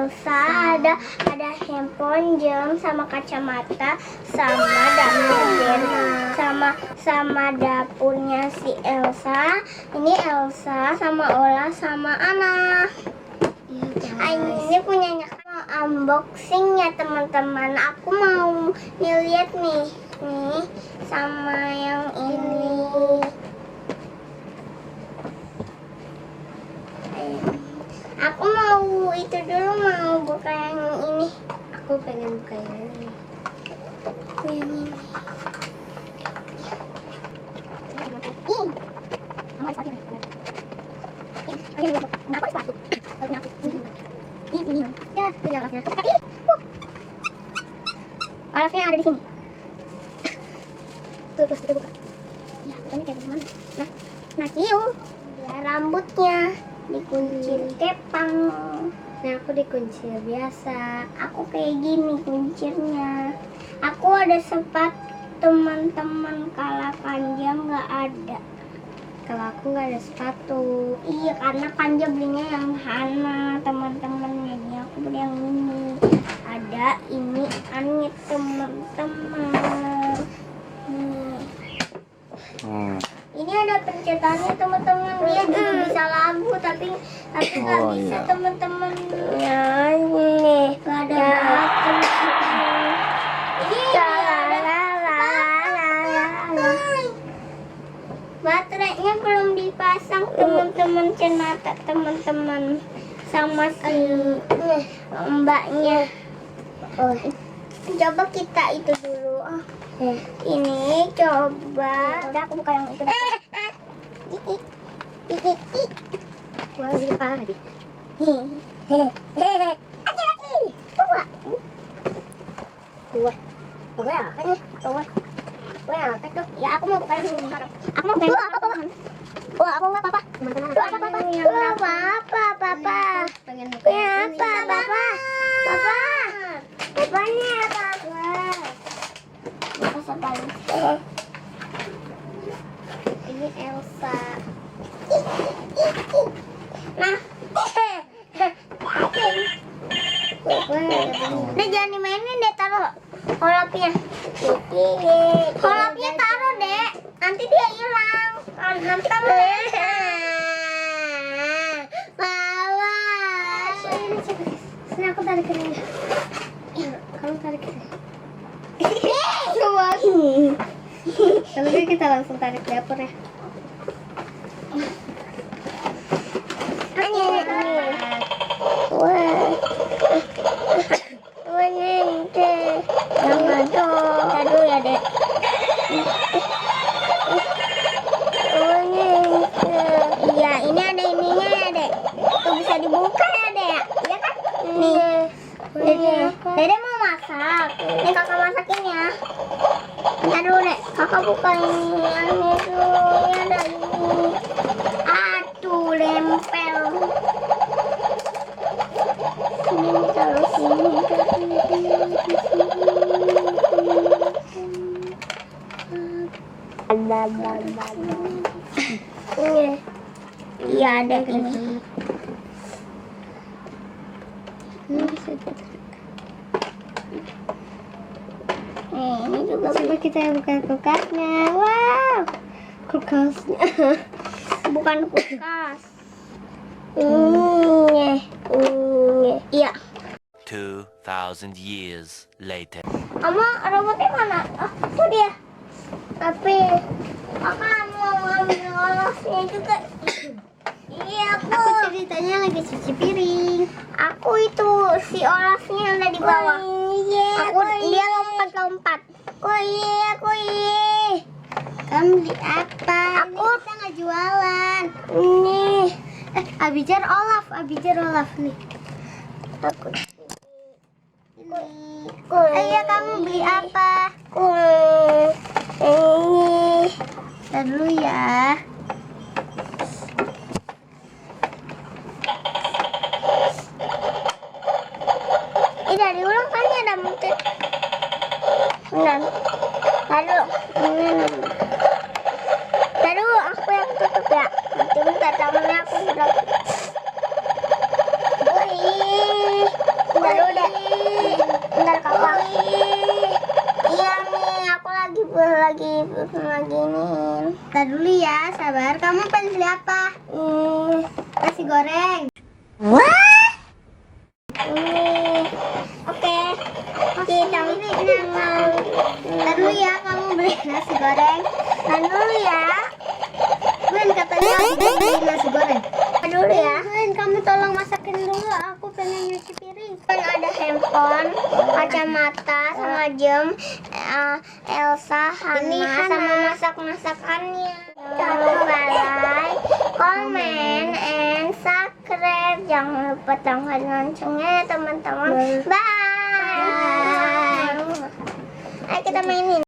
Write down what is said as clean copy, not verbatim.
Elsa, ada handphone, jam, sama kacamata, sama dapur sama dapurnya si Elsa. Ini Elsa sama Ola sama Ana. Ini punyanya mau unboxing ya teman-teman. Aku mau lihat nih sama yang ini. Aku mau itu dulu, mau buka yang ini. Aku pengen buka yang ini. Yang ini. Olafnya ada di sini. Terus kita buka. Ya, ini kayak gimana? Nah, ya rambutnya dikuncir kepang. Nah, aku dikuncir biasa. Aku kayak gini kuncirnya. Aku ada sepatu teman-teman, kalau Kanja nggak ada. Kalau aku nggak ada sepatu. Iya, karena Kanja belinya yang Hana teman-temannya. Jadi aku beli yang ini. Ada ini aneh teman-teman. Ini ada pencetannya teman-teman. Dia juga bisa lagu, tapi nggak bisa teman-teman. Ya ini nggak ada batu. Baterainya belum dipasang teman-teman, cenata teman-teman, sama si mbaknya. Coba kita itu dulu. Ini coba. Udah, aku buka yang itu. Wah, ini parah lagi. Ya, aku mau buka yang ini. Aku mau buka apa? Wah, aku nggak apa-apa. Papa. Pengen buka yang ini. Papa. Bapaknya Papa. Ini Elsa. Nah, udah jangan dimainin deh, taruh kolapnya. Kolapnya taruh deh, nanti dia hilang. Nanti kamu Mama. Sini aku tarik ke sini. Kamu tarik ke sini. Kalau gitu kita langsung tarik dapur ya. Jangan dong. Aduh ya dek. Iya, ini ada ininya ya dek. Tuh bisa dibuka ya dek. Iya kan? Nih. Dede mau masak. Nih kakak masakin ya. Bentar dulu dek. Kakak buka ini. Aneh tuh. Ini ada ini. Aduh, lempel. Sini taruh sini. Iya ada ini. Ini juga Coba kita buka kulkasnya. Wow, kulkasnya. bukan kulkas. Iya. 2,000 years later. Ama robotnya mana? Oh, itu dia. Tapi kakak mau ngambil olosnya juga. Iya, Aku ceritanya lagi cuci piring. Aku itu si olosnya ada di bawah. Dia lompat. Kamu beli apa? Aku Kita nggak jualan. nih. Abijar Olaf nih. Aku Iya, kamu beli apa? Ini. Ntar dulu ya. Dari ulang kan ada mungkin. Benar. Lalu aku yang tutup ya. Nanti bentar tangannya aku udah. Wih. giniin. Ntar dulu ya, sabar. Kamu pengen beli apa? Nasi goreng. Wah. Oke. Kita Ntar dulu ya, kamu beli nasi goreng. Tahan dulu ya. Gwen, katanya aku beli nasi goreng. Tahan dulu ya. Gwen, kamu tolong masakin dulu. Aku pengen nyuci piring. Kan ada handphone, kacamata, sama jam, Elsa, Ini Hana, Hana. sama masak-masakannya. Jangan lupa like, comment, and subscribe. Jangan lupa tekan loncengnya teman-teman. Bye. Ayo kita mainin.